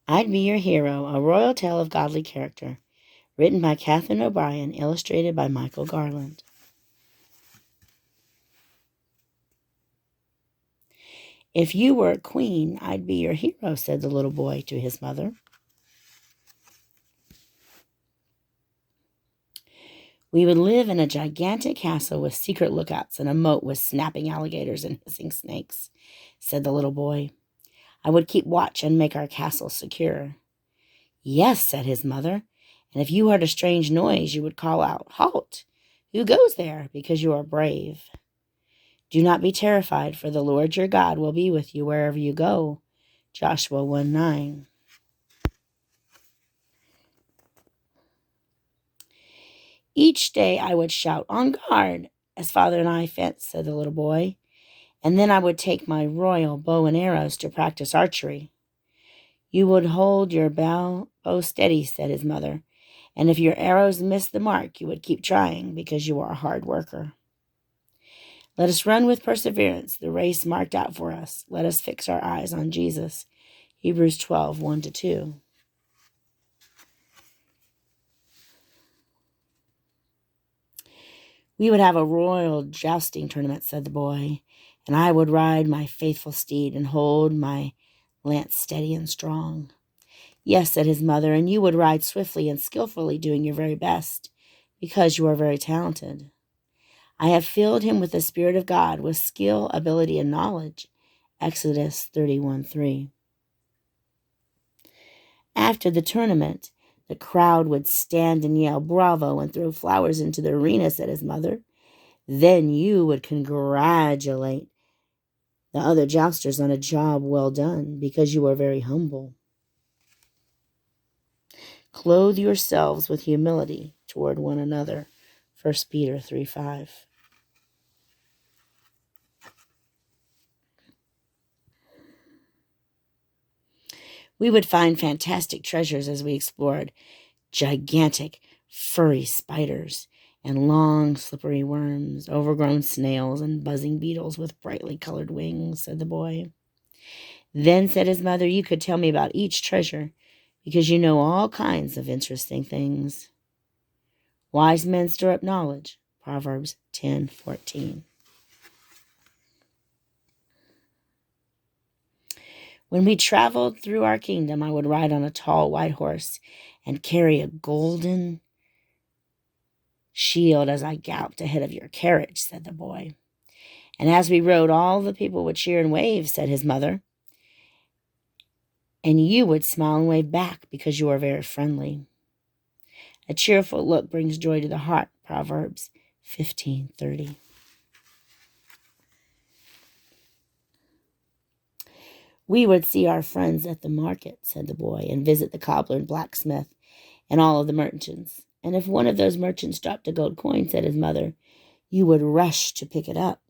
I'd Be Your Hero, a royal tale of godly character, written by Catherine O'Brien, illustrated by Michael Garland. If you were a queen, I'd be your hero, said the little boy to his mother. We would live in a gigantic castle with secret lookouts and a moat with snapping alligators and hissing snakes, said the little boy. I would keep watch and make our castle secure. Yes, said his mother, and if you heard a strange noise, you would call out, Halt! Who goes there? Because you are brave. Do not be terrified, for the Lord your God will be with you wherever you go. Joshua 1:9. Each day I would shout, On guard, as Father and I fenced, said the little boy. And then I would take my royal bow and arrows to practice archery. You would hold your bow steady, said his mother. And if your arrows missed the mark, you would keep trying because you are a hard worker. Let us run with perseverance the race marked out for us. Let us fix our eyes on Jesus. Hebrews 12:1-2. We would have a royal jousting tournament, said the boy, and I would ride my faithful steed and hold my lance steady and strong. Yes, said his mother, and you would ride swiftly and skillfully, doing your very best, because you are very talented. I have filled him with the Spirit of God, with skill, ability, and knowledge. Exodus 31:3. After the tournament, the crowd would stand and yell, Bravo, and throw flowers into the arena, said his mother. Then you would congratulate the other jousters on a job well done, because you are very humble. Clothe yourselves with humility toward one another. 1 Peter 3:5. We would find fantastic treasures as we explored gigantic, furry spiders and long, slippery worms, overgrown snails, and buzzing beetles with brightly colored wings, said the boy. Then, said his mother, you could tell me about each treasure, because you know all kinds of interesting things. Wise men stir up knowledge, Proverbs 10:14. When we traveled through our kingdom, I would ride on a tall white horse and carry a golden shield as I galloped ahead of your carriage, said the boy. And as we rode, all the people would cheer and wave, said his mother. And you would smile and wave back because you are very friendly. A cheerful look brings joy to the heart, Proverbs 15:30. We would see our friends at the market, said the boy, and visit the cobbler and blacksmith and all of the merchants. And if one of those merchants dropped a gold coin, said his mother, you would rush to pick it up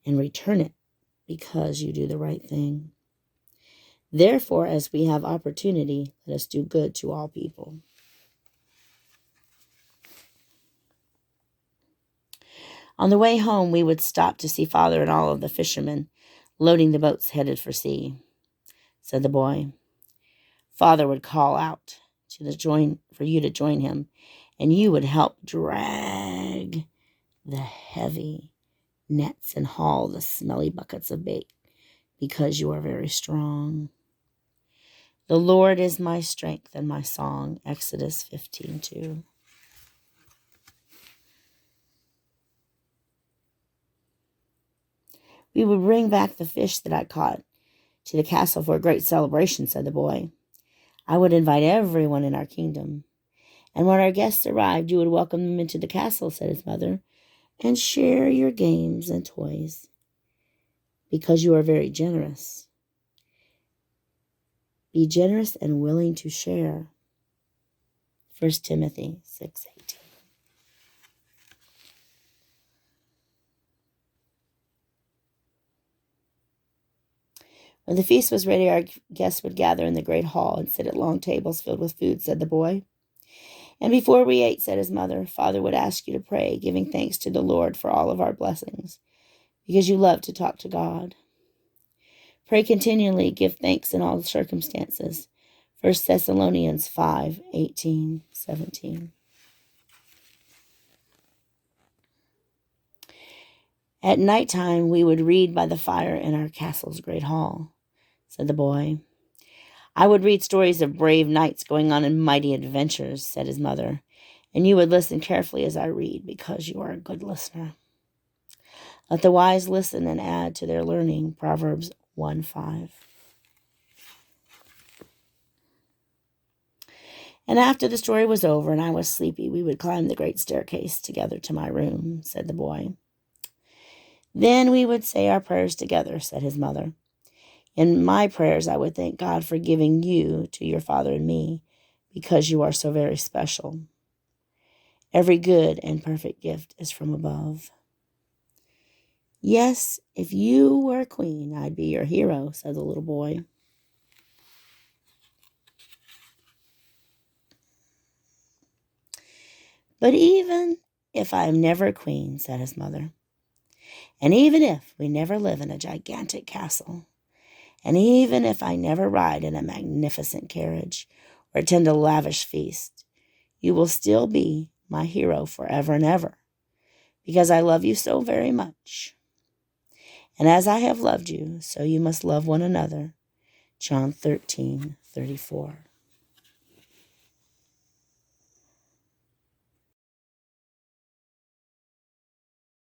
and return it because you do the right thing. Therefore, as we have opportunity, let us do good to all people. On the way home, we would stop to see Father and all of the fishermen loading the boats headed for sea, said the boy. Father would call out for you to join him, and you would help drag the heavy nets and haul the smelly buckets of bait, because you are very strong. The Lord is my strength and my song, Exodus 15:2. We would bring back the fish that I caught to the castle for a great celebration, said the boy. I would invite everyone in our kingdom. And when our guests arrived, you would welcome them into the castle, said his mother, and share your games and toys, because you are very generous. Be generous and willing to share. 1 Timothy 6:18. When the feast was ready, our guests would gather in the great hall and sit at long tables filled with food, said the boy. And before we ate, said his mother, Father would ask you to pray, giving thanks to the Lord for all of our blessings, because you love to talk to God. Pray continually, give thanks in all circumstances. 1 Thessalonians 5:18-17. At night time we would read by the fire in our castle's great hall, said the boy. I would read stories of brave knights going on in mighty adventures, said his mother, and you would listen carefully as I read, because you are a good listener. Let the wise listen and add to their learning, Proverbs 1:5. And after the story was over and I was sleepy, we would climb the great staircase together to my room, said the boy. Then we would say our prayers together, said his mother. In my prayers, I would thank God for giving you to your father and me, because you are so very special. Every good and perfect gift is from above. Yes, if you were a queen, I'd be your hero, said the little boy. But even if I am never a queen, said his mother, and even if we never live in a gigantic castle, and even if I never ride in a magnificent carriage or attend a lavish feast, you will still be my hero forever and ever, because I love you so very much. And as I have loved you, so you must love one another. John 13:34.